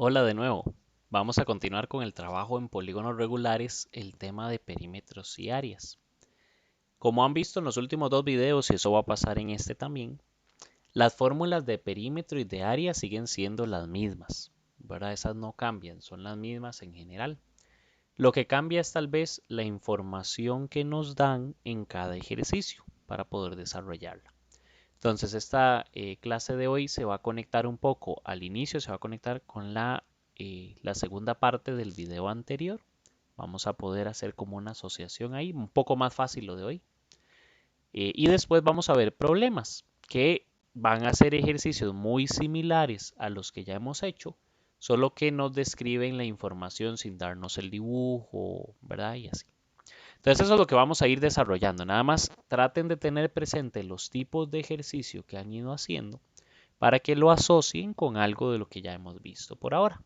Hola de nuevo. Vamos a continuar con el trabajo en polígonos regulares, el tema de perímetros y áreas. Como han visto en los últimos dos videos, y eso va a pasar en este también, las fórmulas de perímetro y de área siguen siendo las mismas, ¿verdad? Esas no cambian, son las mismas en general. Lo que cambia es tal vez la información que nos dan en cada ejercicio para poder desarrollarla. Entonces esta clase de hoy se va a conectar un poco al inicio, se va a conectar con la segunda parte del video anterior. Vamos a poder hacer como una asociación ahí, un poco más fácil lo de hoy. Y después vamos a ver problemas que van a ser ejercicios muy similares a los que ya hemos hecho, solo que nos describen la información sin darnos el dibujo, ¿verdad? Y así. Entonces eso es lo que vamos a ir desarrollando. Nada más traten de tener presente los tipos de ejercicio que han ido haciendo para que lo asocien con algo de lo que ya hemos visto por ahora.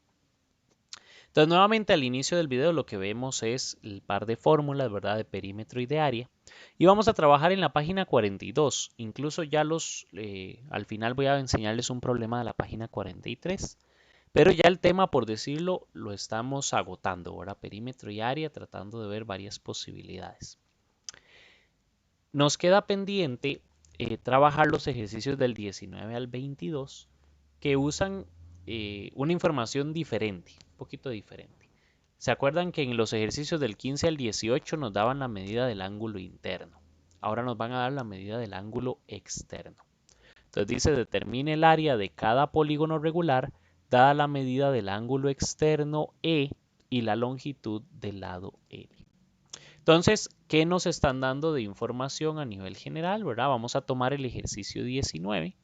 Entonces nuevamente al inicio del video lo que vemos es el par de fórmulas, ¿verdad? De perímetro y de área. Y vamos a trabajar en la página 42. Incluso ya al final voy a enseñarles un problema de la página 43. Pero ya el tema, por decirlo, lo estamos agotando, ¿verdad? Perímetro y área, tratando de ver varias posibilidades. Nos queda pendiente trabajar los ejercicios del 19 al 22 que usan una información diferente, un poquito diferente. ¿Se acuerdan que en los ejercicios del 15 al 18 nos daban la medida del ángulo interno? Ahora nos van a dar la medida del ángulo externo. Entonces dice, determine el área de cada polígono regular dada la medida del ángulo externo E y la longitud del lado N. Entonces, ¿qué nos están dando de información a nivel general, verdad? Vamos a tomar el ejercicio 19.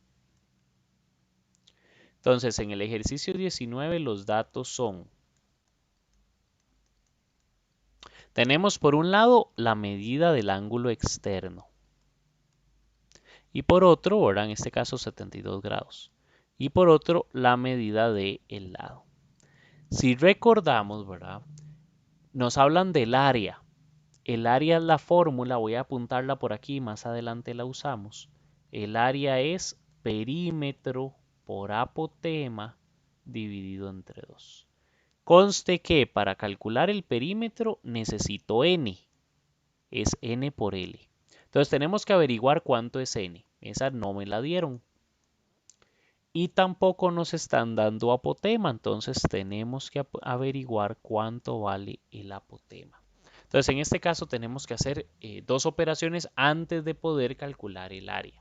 Entonces, en el ejercicio 19 los datos son, tenemos por un lado la medida del ángulo externo y por otro, ¿verdad? En este caso 72 grados. Y por otro, la medida del lado. Si recordamos, ¿verdad? Nos hablan del área. El área es la fórmula, voy a apuntarla por aquí, más adelante la usamos. El área es perímetro por apotema dividido entre 2. Conste que para calcular el perímetro necesito n, es n por l. Entonces tenemos que averiguar cuánto es n. Esa no me la dieron. Y tampoco nos están dando apotema, entonces tenemos que averiguar cuánto vale el apotema. Entonces, en este caso tenemos que hacer dos operaciones antes de poder calcular el área.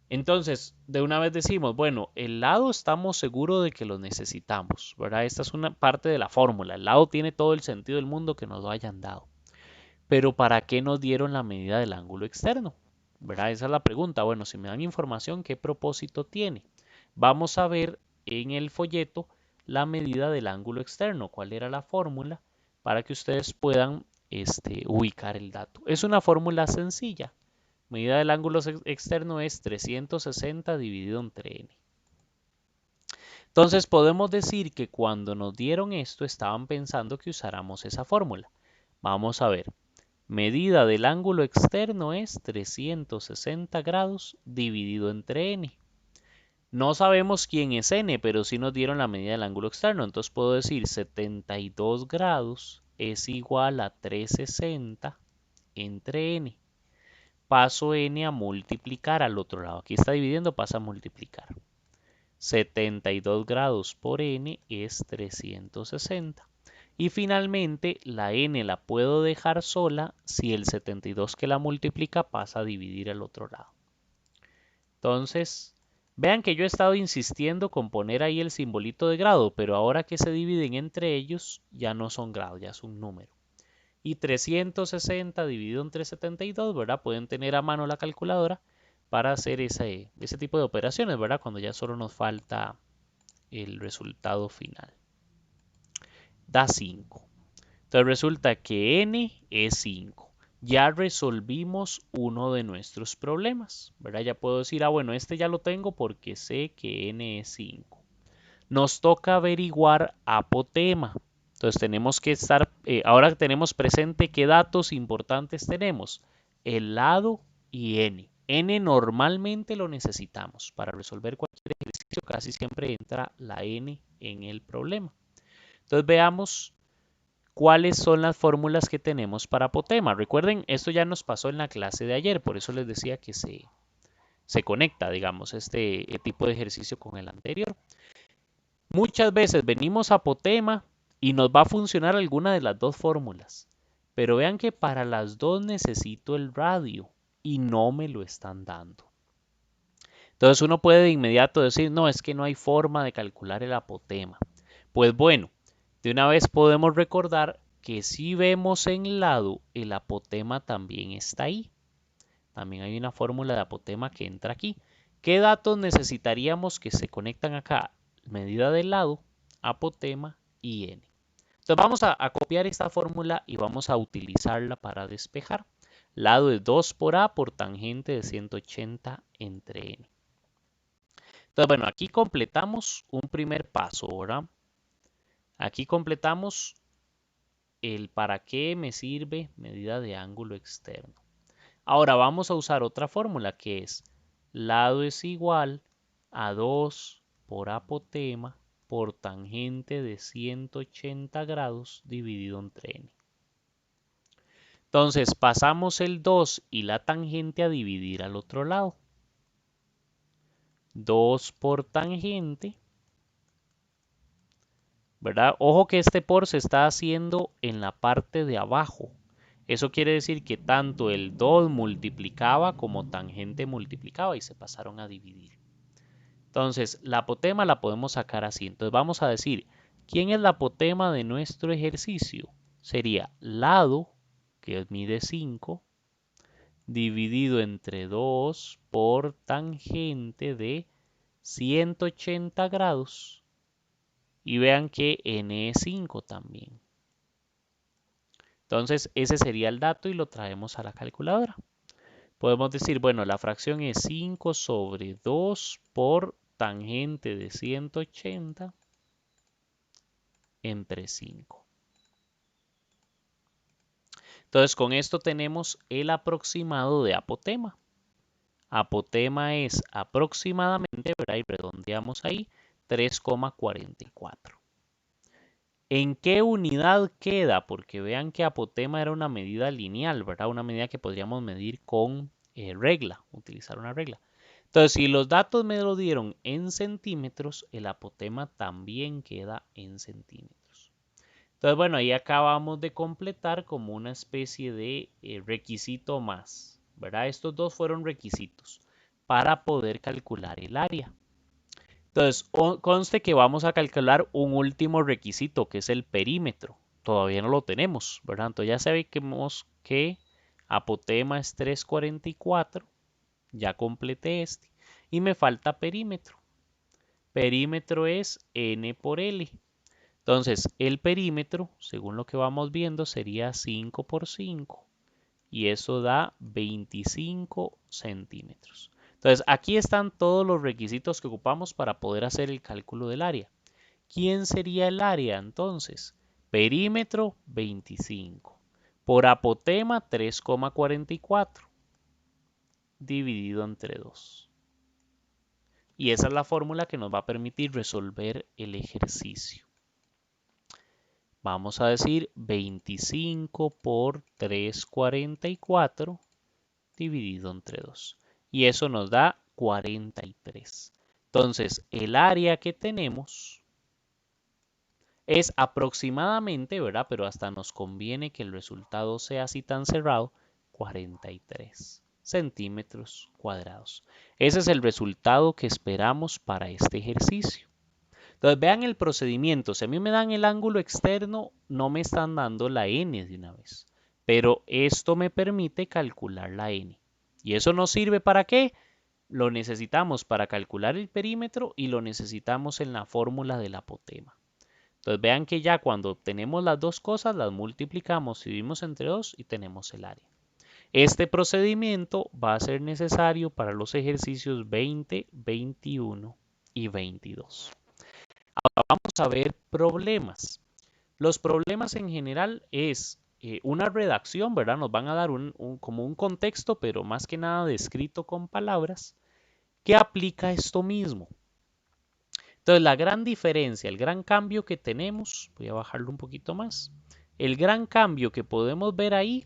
Entonces, de una vez decimos, bueno, el lado estamos seguros de que lo necesitamos, ¿verdad? Esta es una parte de la fórmula. El lado tiene todo el sentido del mundo que nos lo hayan dado. Pero ¿para qué nos dieron la medida del ángulo externo? ¿Verdad? Esa es la pregunta. Bueno, si me dan información, ¿qué propósito tiene? Vamos a ver en el folleto la medida del ángulo externo, cuál era la fórmula para que ustedes puedan ubicar el dato. Es una fórmula sencilla. Medida del ángulo externo es 360 dividido entre n. Entonces podemos decir que cuando nos dieron esto estaban pensando que usáramos esa fórmula. Vamos a ver. Medida del ángulo externo es 360 grados dividido entre n. No sabemos quién es n, pero sí nos dieron la medida del ángulo externo. Entonces puedo decir 72 grados es igual a 360 entre n. Paso n a multiplicar al otro lado. Aquí está dividiendo, pasa a multiplicar. 72 grados por n es 360. Y finalmente la n la puedo dejar sola si el 72 que la multiplica pasa a dividir al otro lado. Entonces, vean que yo he estado insistiendo con poner ahí el simbolito de grado, pero ahora que se dividen entre ellos ya no son grados, ya es un número. Y 360 dividido entre 72, ¿verdad? Pueden tener a mano la calculadora para hacer ese tipo de operaciones, ¿verdad? Cuando ya solo nos falta el resultado final. Da 5. Entonces resulta que n es 5. Ya resolvimos uno de nuestros problemas, ¿verdad? Ya puedo decir, bueno, este ya lo tengo porque sé que n es 5. Nos toca averiguar apotema. Entonces tenemos que estar, ahora tenemos presente qué datos importantes tenemos. El lado y n. N normalmente lo necesitamos. Para resolver cualquier ejercicio casi siempre entra la n en el problema. Entonces veamos cuáles son las fórmulas que tenemos para apotema. Recuerden, esto ya nos pasó en la clase de ayer, por eso les decía que se conecta, digamos, este tipo de ejercicio con el anterior. Muchas veces venimos a apotema y nos va a funcionar alguna de las dos fórmulas, pero vean que para las dos necesito el radio y no me lo están dando. Entonces uno puede de inmediato decir, no, es que no hay forma de calcular el apotema. Pues bueno, de una vez podemos recordar que si vemos en el lado, el apotema también está ahí. También hay una fórmula de apotema que entra aquí. ¿Qué datos necesitaríamos que se conectan acá? Medida del lado, apotema y n. Entonces vamos a copiar esta fórmula y vamos a utilizarla para despejar. Lado es 2 por a por tangente de 180 entre n. Entonces, bueno, aquí completamos un primer paso, ¿verdad? Aquí completamos el para qué me sirve medida de ángulo externo. Ahora vamos a usar otra fórmula que es lado es igual a 2 por apotema por tangente de 180 grados dividido entre n. Entonces pasamos el 2 y la tangente a dividir al otro lado. 2 por tangente, ¿verdad? Ojo que este por se está haciendo en la parte de abajo. Eso quiere decir que tanto el 2 multiplicaba como tangente multiplicaba y se pasaron a dividir. Entonces, la apotema la podemos sacar así. Entonces vamos a decir, ¿quién es la apotema de nuestro ejercicio? Sería lado, que mide 5, dividido entre 2 por tangente de 180 grados. Y vean que n es 5 también. Entonces, ese sería el dato y lo traemos a la calculadora. Podemos decir, bueno, la fracción es 5 sobre 2 por tangente de 180 entre 5. Entonces, con esto tenemos el aproximado de apotema. Apotema es aproximadamente, ¿verdad? Y redondeamos ahí, 3,44. ¿En qué unidad queda? Porque vean que apotema era una medida lineal, ¿verdad? Una medida que podríamos medir con regla, utilizar una regla. Entonces, si los datos me lo dieron en centímetros, el apotema también queda en centímetros. Entonces, bueno, ahí acabamos de completar como una especie de requisito más, ¿verdad? Estos dos fueron requisitos para poder calcular el área. Entonces, conste que vamos a calcular un último requisito, que es el perímetro. Todavía no lo tenemos, ¿verdad? Entonces ya sabemos que apotema es 344. Ya completé este. Y me falta perímetro. Perímetro es n por l. Entonces, el perímetro, según lo que vamos viendo, sería 5 por 5. Y eso da 25 centímetros. Entonces, aquí están todos los requisitos que ocupamos para poder hacer el cálculo del área. ¿Quién sería el área entonces? Perímetro 25 por apotema 3,44 dividido entre 2. Y esa es la fórmula que nos va a permitir resolver el ejercicio. Vamos a decir 25 por 3,44 dividido entre 2. Y eso nos da 43. Entonces, el área que tenemos es aproximadamente, ¿verdad? Pero hasta nos conviene que el resultado sea así tan cerrado, 43 centímetros cuadrados. Ese es el resultado que esperamos para este ejercicio. Entonces, vean el procedimiento. Si a mí me dan el ángulo externo, no me están dando la n de una vez. Pero esto me permite calcular la n. ¿Y eso nos sirve para qué? Lo necesitamos para calcular el perímetro y lo necesitamos en la fórmula del apotema. Entonces vean que ya cuando obtenemos las dos cosas, las multiplicamos, dividimos entre 2 y tenemos el área. Este procedimiento va a ser necesario para los ejercicios 20, 21 y 22. Ahora vamos a ver problemas. Los problemas en general es una redacción, ¿verdad? Nos van a dar como un contexto, pero más que nada descrito con palabras, que aplica esto mismo. Entonces, la gran diferencia, el gran cambio que tenemos, voy a bajarlo un poquito más, el gran cambio que podemos ver ahí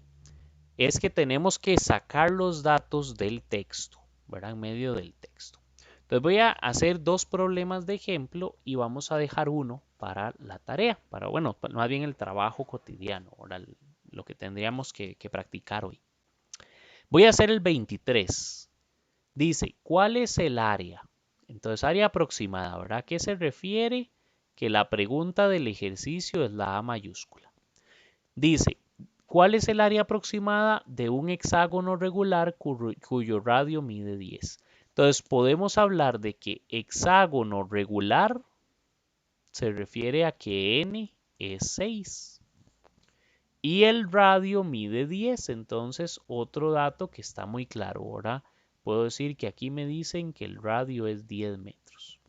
es que tenemos que sacar los datos del texto, ¿verdad? En medio del texto. Entonces voy a hacer dos problemas de ejemplo y vamos a dejar uno para la tarea, para, bueno, más bien el trabajo cotidiano, ahora lo que tendríamos que practicar hoy. Voy a hacer el 23. Dice, ¿cuál es el área? Entonces, área aproximada, ¿verdad? ¿A qué se refiere? Que la pregunta del ejercicio es la A mayúscula. Dice, ¿cuál es el área aproximada de un hexágono regular cuyo radio mide 10? Entonces, podemos hablar de que hexágono regular se refiere a que n es 6 y el radio mide 10. Entonces, otro dato que está muy claro. Ahora puedo decir que aquí me dicen que el radio es 10 metros.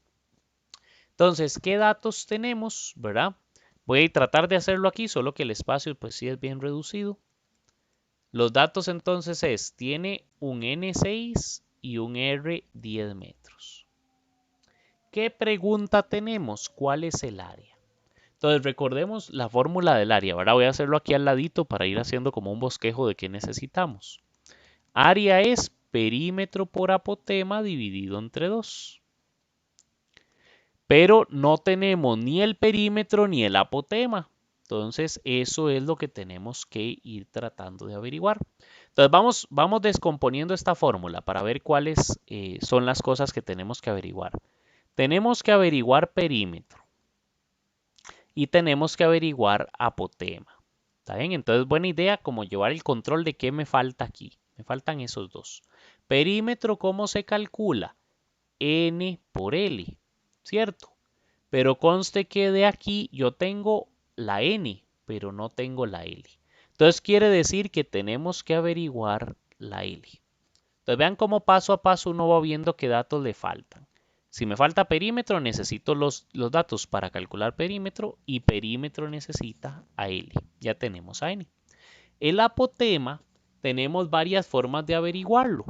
Entonces, ¿qué datos tenemos? ¿Verdad? Voy a tratar de hacerlo aquí, solo que el espacio pues sí es bien reducido. Los datos entonces tiene un N6 y un R 10 metros. ¿Qué pregunta tenemos? ¿Cuál es el área? Entonces recordemos la fórmula del área. Ahora voy a hacerlo aquí al ladito para ir haciendo como un bosquejo de qué necesitamos. Área es perímetro por apotema dividido entre 2. Pero no tenemos ni el perímetro ni el apotema. Entonces eso es lo que tenemos que ir tratando de averiguar. Entonces vamos descomponiendo esta fórmula para ver cuáles son las cosas que tenemos que averiguar. Tenemos que averiguar perímetro y tenemos que averiguar apotema. ¿Está bien? Entonces buena idea como llevar el control de qué me falta aquí. Me faltan esos dos. Perímetro, ¿cómo se calcula? N por L, ¿cierto? Pero conste que de aquí yo tengo la N, pero no tengo la L. Entonces quiere decir que tenemos que averiguar la L. Entonces vean cómo paso a paso uno va viendo qué datos le faltan. Si me falta perímetro, necesito los datos para calcular perímetro y perímetro necesita a L. Ya tenemos a N. El apotema tenemos varias formas de averiguarlo.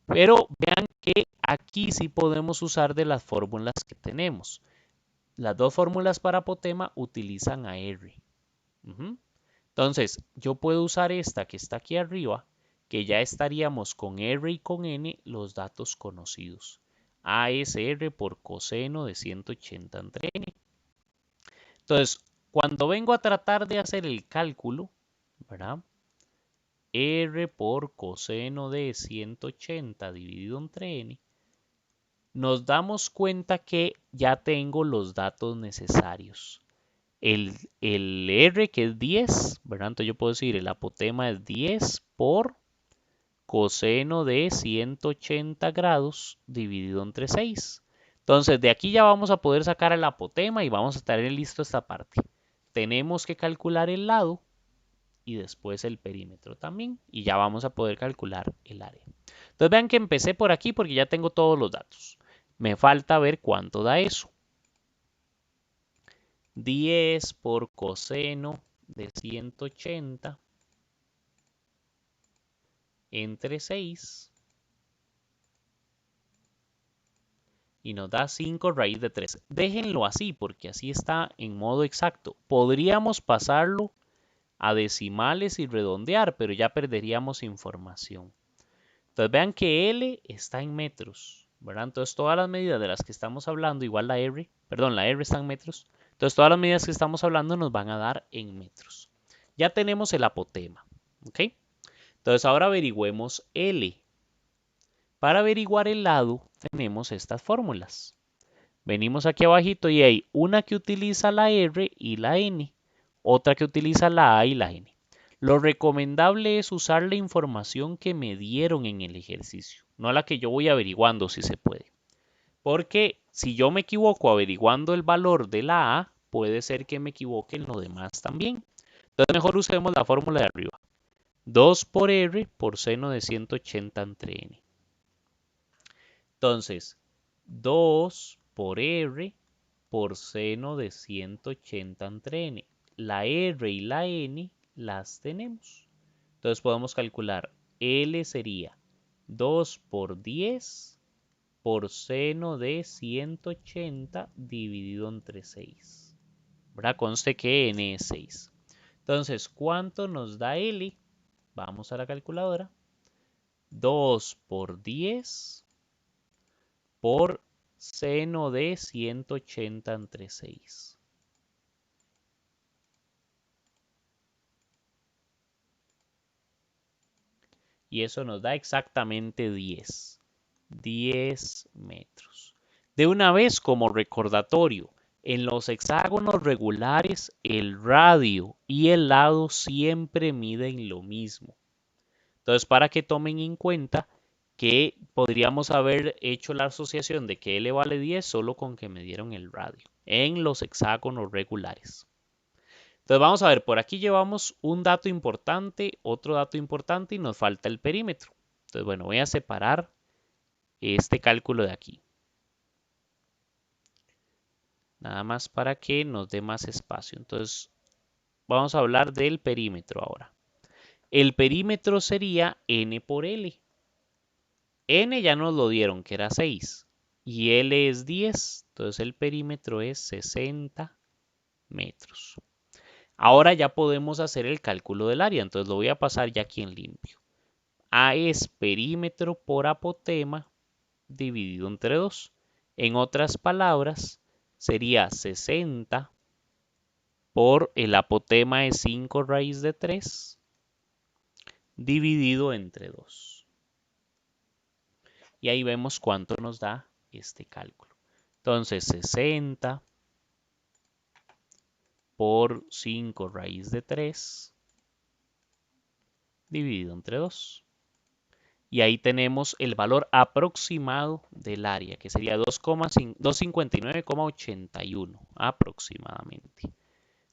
Pero vean que aquí sí podemos usar de las fórmulas que tenemos. Las dos fórmulas para apotema utilizan a R. Entonces, yo puedo usar esta que está aquí arriba, que ya estaríamos con R y con N los datos conocidos. A es R por coseno de 180 entre N. Entonces, cuando vengo a tratar de hacer el cálculo, ¿verdad? R por coseno de 180 dividido entre N, nos damos cuenta que ya tengo los datos necesarios. El R que es 10, ¿verdad? Entonces yo puedo decir el apotema es 10 por coseno de 180 grados dividido entre 6. Entonces de aquí ya vamos a poder sacar el apotema y vamos a tener listo esta parte. Tenemos que calcular el lado y después el perímetro también y ya vamos a poder calcular el área. Entonces vean que empecé por aquí porque ya tengo todos los datos. Me falta ver cuánto da eso. 10 por coseno de 180 entre 6 y nos da 5 raíz de 3. Déjenlo así porque así está en modo exacto. Podríamos pasarlo a decimales y redondear, pero ya perderíamos información. Entonces vean que L está en metros, ¿verdad? Entonces todas las medidas de las que estamos hablando, igual la R, perdón, la R está en metros. Entonces todas las medidas que estamos hablando nos van a dar en metros. Ya tenemos el apotema, ¿ok? Entonces ahora averigüemos L. Para averiguar el lado tenemos estas fórmulas. Venimos aquí abajito y hay una que utiliza la R y la N, otra que utiliza la A y la N. Lo recomendable es usar la información que me dieron en el ejercicio, no la que yo voy averiguando si se puede. Porque si yo me equivoco averiguando el valor de la A, puede ser que me equivoque en lo demás también. Entonces mejor usemos la fórmula de arriba. 2 por R por seno de 180 entre N. Entonces, 2 por R por seno de 180 entre N. La R y la N las tenemos. Entonces podemos calcular L sería 2 por 10 por seno de 180 dividido entre 6. ¿Verdad? Conste que n es 6. Entonces, ¿cuánto nos da L? Vamos a la calculadora. 2 por 10 por seno de 180 entre 6. Y eso nos da exactamente 10. 10 metros. De una vez, como recordatorio, en los hexágonos regulares, el radio y el lado siempre miden lo mismo. Entonces, para que tomen en cuenta que podríamos haber hecho la asociación de que L vale 10 solo con que me dieron el radio en los hexágonos regulares. Entonces vamos a ver, por aquí llevamos un dato importante, otro dato importante y nos falta el perímetro. Entonces, bueno, voy a separar este cálculo de aquí. Nada más para que nos dé más espacio. Entonces, vamos a hablar del perímetro ahora. El perímetro sería N por L. N ya nos lo dieron, que era 6. Y L es 10. Entonces, el perímetro es 60 metros. Ahora ya podemos hacer el cálculo del área. Entonces, lo voy a pasar ya aquí en limpio. A es perímetro por apotema dividido entre 2. En otras palabras, sería 60 por el apotema es 5 raíz de 3 dividido entre 2. Y ahí vemos cuánto nos da este cálculo. Entonces 60 por 5 raíz de 3 dividido entre 2. Y ahí tenemos el valor aproximado del área, que sería 259,81 aproximadamente.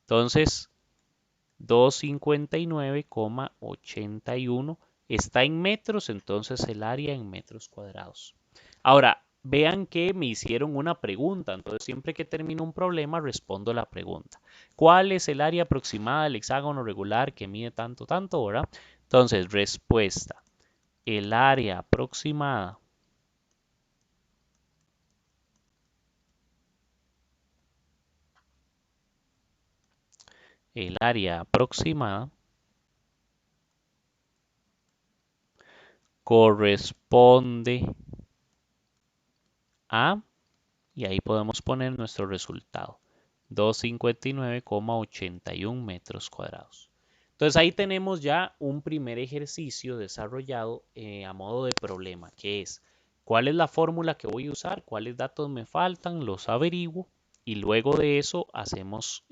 Entonces, 259,81 está en metros, entonces el área en metros cuadrados. Ahora, vean que me hicieron una pregunta, entonces siempre que termino un problema respondo la pregunta. ¿Cuál es el área aproximada del hexágono regular que mide tanto, tanto, verdad? Entonces, respuesta. El área aproximada corresponde a, y ahí podemos poner nuestro resultado, 259,81 metros cuadrados. Entonces ahí tenemos ya un primer ejercicio desarrollado a modo de problema, que es cuál es la fórmula que voy a usar, cuáles datos me faltan, los averiguo y luego de eso hacemos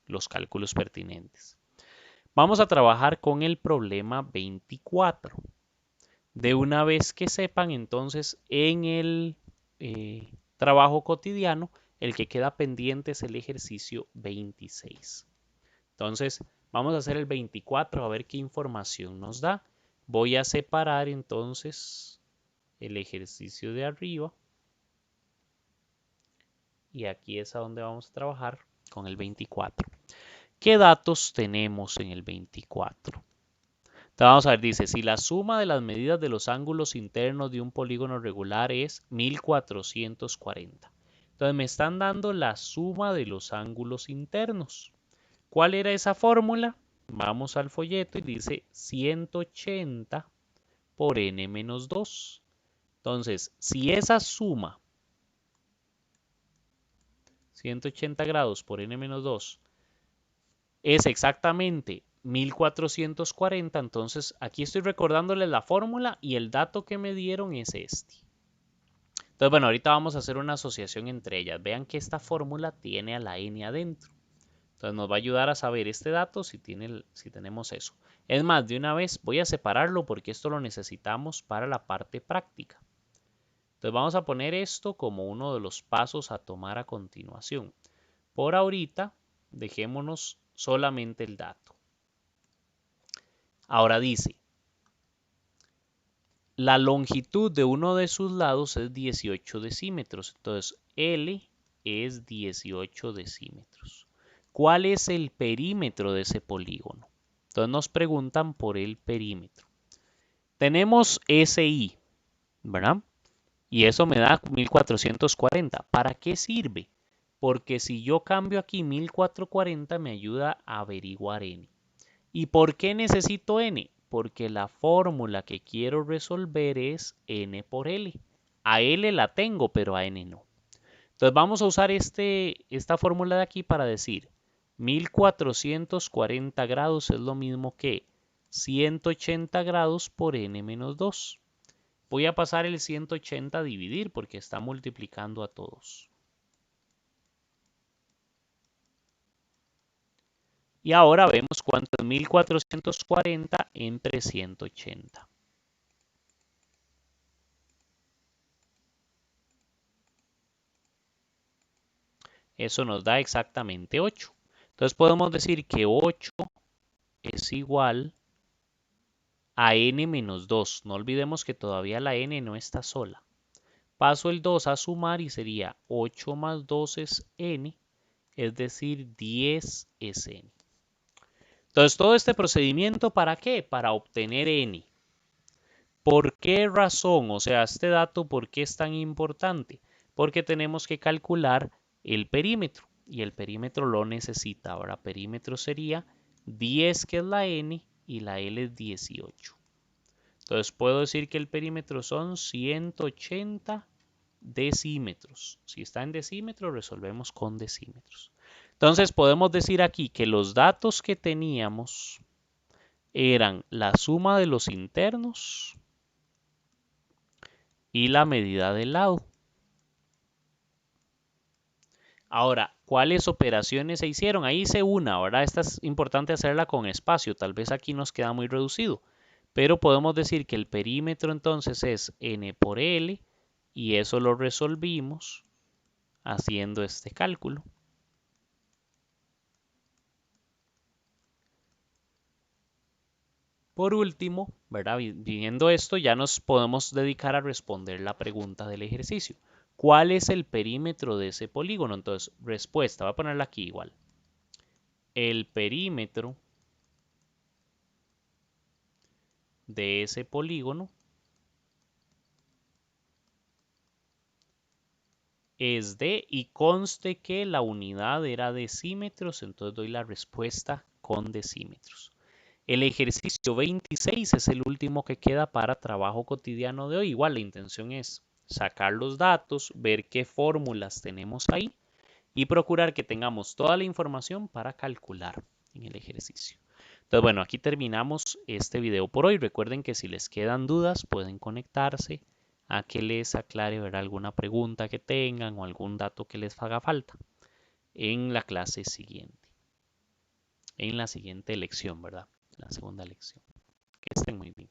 los cálculos pertinentes. Vamos a trabajar con el problema 24. De una vez que sepan, entonces, en el trabajo cotidiano, el que queda pendiente es el ejercicio 26. Entonces, vamos a hacer el 24 a ver qué información nos da. Voy a separar entonces el ejercicio de arriba. Y aquí es a donde vamos a trabajar con el 24. ¿Qué datos tenemos en el 24? Entonces vamos a ver, dice, si la suma de las medidas de los ángulos internos de un polígono regular es 1440. Entonces me están dando la suma de los ángulos internos. ¿Cuál era esa fórmula? Vamos al folleto y dice 180 por n menos 2. Entonces, si esa suma 180 grados por n menos 2 es exactamente 1440, entonces aquí estoy recordándoles la fórmula y el dato que me dieron es este. Entonces, bueno, ahorita vamos a hacer una asociación entre ellas. Vean que esta fórmula tiene a la n adentro. Entonces nos va a ayudar a saber este dato si tenemos eso. Es más, de una vez voy a separarlo porque esto lo necesitamos para la parte práctica. Entonces vamos a poner esto como uno de los pasos a tomar a continuación. Por ahorita, dejémonos solamente el dato. Ahora dice, la longitud de uno de sus lados es 18 decímetros. Entonces, L es 18 decímetros. ¿Cuál es el perímetro de ese polígono? Entonces nos preguntan por el perímetro. Tenemos SI, ¿verdad? Y eso me da 1440. ¿Para qué sirve? Porque si yo cambio aquí 1440 me ayuda a averiguar n. ¿Y por qué necesito n? Porque la fórmula que quiero resolver es n por l. A l la tengo, pero a n no. Entonces vamos a usar esta fórmula de aquí para decir 1440 grados es lo mismo que 180 grados por n menos 2. Voy a pasar el 180 a dividir porque está multiplicando a todos. Y ahora vemos cuánto es 1440 entre 180. Eso nos da exactamente 8. Entonces podemos decir que 8 es igual a n menos 2. No olvidemos que todavía la n no está sola. Paso el 2 a sumar y sería 8 más 2 es n, es decir, 10 es n. Entonces, todo este procedimiento, ¿para qué? Para obtener n. ¿Por qué razón? O sea, este dato, ¿por qué es tan importante? Porque tenemos que calcular el perímetro y el perímetro lo necesita. Ahora, perímetro sería 10, que es la n, y la l es 18. Entonces, puedo decir que el perímetro son 180 decímetros. Si está en decímetros, resolvemos con decímetros. Entonces, podemos decir aquí que los datos que teníamos eran la suma de los internos y la medida del lado. Ahora, ¿cuáles operaciones se hicieron? Ahí hice una, ¿verdad? Esta es importante hacerla con espacio, tal vez aquí nos queda muy reducido, pero podemos decir que el perímetro entonces es n por l y eso lo resolvimos haciendo este cálculo. Por último, ¿verdad? Viendo esto, ya nos podemos dedicar a responder la pregunta del ejercicio. ¿Cuál es el perímetro de ese polígono? Entonces, respuesta, voy a ponerla aquí igual. El perímetro de ese polígono es de, y conste que la unidad era decímetros, entonces doy la respuesta con decímetros. El ejercicio 26 es el último que queda para trabajo cotidiano de hoy. Igual la intención es sacar los datos, ver qué fórmulas tenemos ahí y procurar que tengamos toda la información para calcular en el ejercicio. Entonces, bueno, aquí terminamos este video por hoy. Recuerden que si les quedan dudas pueden conectarse a que les aclare, ver alguna pregunta que tengan o algún dato que les haga falta en la clase siguiente, en la siguiente lección, ¿verdad? La segunda lección. Que estén muy bien.